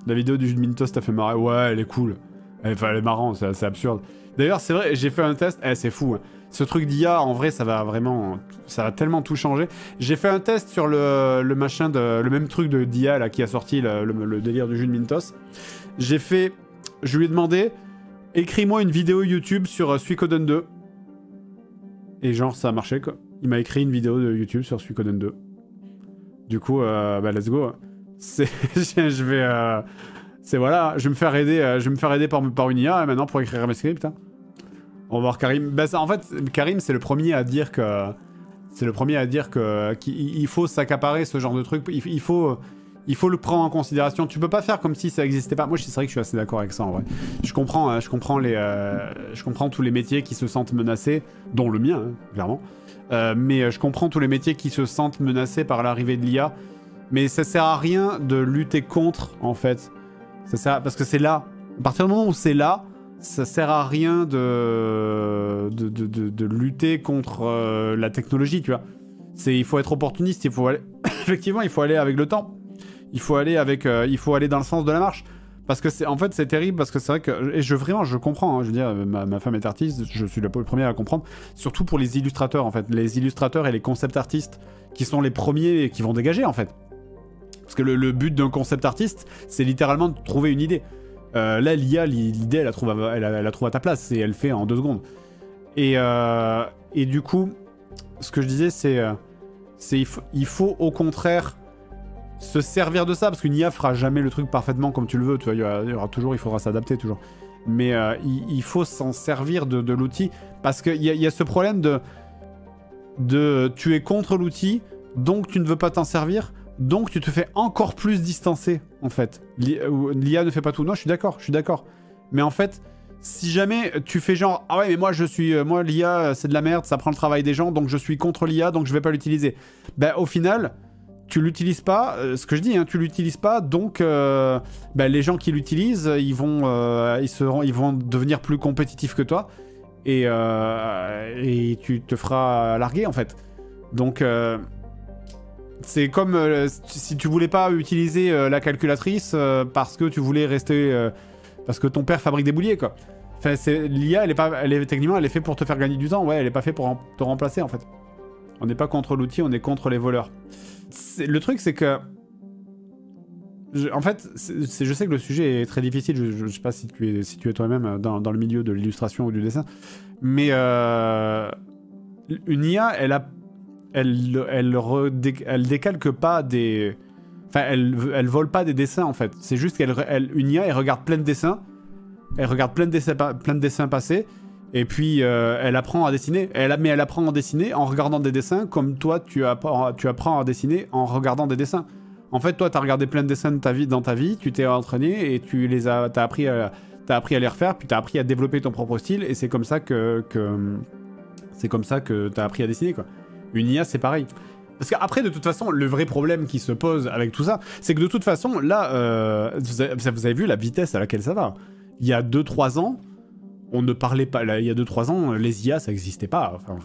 La vidéo du jus de Mentos t'a fait marrer. Ouais, elle est cool. Elle est marrante, c'est absurde. D'ailleurs, c'est vrai, j'ai fait un test. C'est fou. Hein. Ce truc d'IA, en vrai, ça va vraiment... Ça va tellement tout changer. J'ai fait un test sur le machin le même truc d'IA là qui a sorti le délire du jus de Mentos. Je lui ai demandé, écris-moi une vidéo YouTube sur Suikoden 2. Et genre, ça a marché, quoi. Il m'a écrit une vidéo de YouTube sur Suikoden 2. Du coup, bah, let's go. Je vais... c'est voilà, je vais me faire aider par une IA maintenant pour écrire mes scripts. Hein. On va voir Karim. Bah, en fait, Karim, c'est le premier à dire que... qu'il faut s'accaparer ce genre de truc. Il faut le prendre en considération. Tu peux pas faire comme si ça existait pas. Moi, c'est vrai que je suis assez d'accord avec ça, en vrai. Je comprends tous les métiers qui se sentent menacés, dont le mien, hein, clairement. Mais je comprends tous les métiers qui se sentent menacés par l'arrivée de l'IA. Mais ça sert à rien de lutter contre, en fait. Parce que c'est là. À partir du moment où c'est là, ça sert à rien de lutter contre la technologie, tu vois. Il faut être opportuniste, effectivement, il faut aller avec le temps. Il faut aller dans le sens de la marche. Parce que en fait, c'est terrible, parce que c'est vrai que... Et vraiment, je comprends, hein, je veux dire, ma femme est artiste, je suis le premier à comprendre. Surtout pour les illustrateurs, en fait. Les illustrateurs et les concept artistes qui sont les premiers qui vont dégager, en fait. Parce que le but d'un concept artiste, c'est littéralement de trouver une idée. Là, l'IA, l'idée, elle la trouve à ta place, et elle fait en 2 secondes. Et du coup, ce que je disais, il faut au contraire... se servir de ça, parce qu'une IA fera jamais le truc parfaitement comme tu le veux, tu vois, il faudra s'adapter toujours. Mais il faut s'en servir de l'outil, parce qu'il y a ce problème de tu es contre l'outil, donc tu ne veux pas t'en servir, donc tu te fais encore plus distancer, en fait. L'IA ne fait pas tout. Non, je suis d'accord. Mais en fait, si jamais tu fais genre, ah ouais, mais moi l'IA, c'est de la merde, ça prend le travail des gens, donc je suis contre l'IA, donc je vais pas l'utiliser. Ben, au final... tu l'utilises pas, ce que je dis, hein, tu l'utilises pas, donc les gens qui l'utilisent, ils vont devenir plus compétitifs que toi, et tu te feras larguer, en fait. Donc, c'est comme si tu voulais pas utiliser la calculatrice parce que tu voulais rester... parce que ton père fabrique des bouliers, quoi. Enfin, l'IA, techniquement, elle est faite pour te faire gagner du temps, ouais, elle est pas faite pour te remplacer, en fait. On n'est pas contre l'outil, on est contre les voleurs. Le truc, c'est que... en fait, je sais que le sujet est très difficile. Je sais pas si tu es toi-même dans le milieu de l'illustration ou du dessin. Mais une IA, elle décalque pas des... Enfin, elle vole pas des dessins, en fait. C'est juste une IA, elle regarde plein de dessins. Elle regarde plein de dessins passés. Et puis, elle apprend à dessiner. Mais elle apprend à dessiner en regardant des dessins, comme toi, tu apprends à dessiner en regardant des dessins. En fait, toi, tu as regardé plein de dessins dans ta vie, tu t'es entraîné et t'as appris à les refaire, puis tu as appris à développer ton propre style, et c'est comme ça que tu as appris à dessiner, quoi. Une IA, c'est pareil. Parce qu'après, de toute façon, le vrai problème qui se pose avec tout ça, c'est que de toute façon, là, vous avez vu la vitesse à laquelle ça va. Il y a 2-3 ans, on ne parlait pas... Là, il y a 2-3 ans, les IA, ça n'existait pas. Enfin,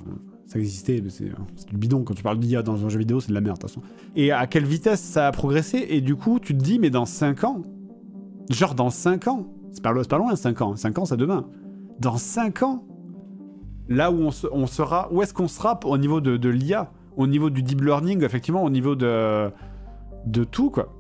ça existait, mais c'est du bidon. Quand tu parles d'IA dans un jeu vidéo, c'est de la merde, de toute façon. Et à quelle vitesse ça a progressé, et du coup, tu te dis, mais dans 5 ans... Genre, dans 5 ans... C'est pas loin, 5 ans. 5 ans, c'est demain. Dans 5 ans, là où on sera... Où est-ce qu'on sera au niveau de l'IA? Au niveau du deep learning, effectivement, au niveau de tout, quoi.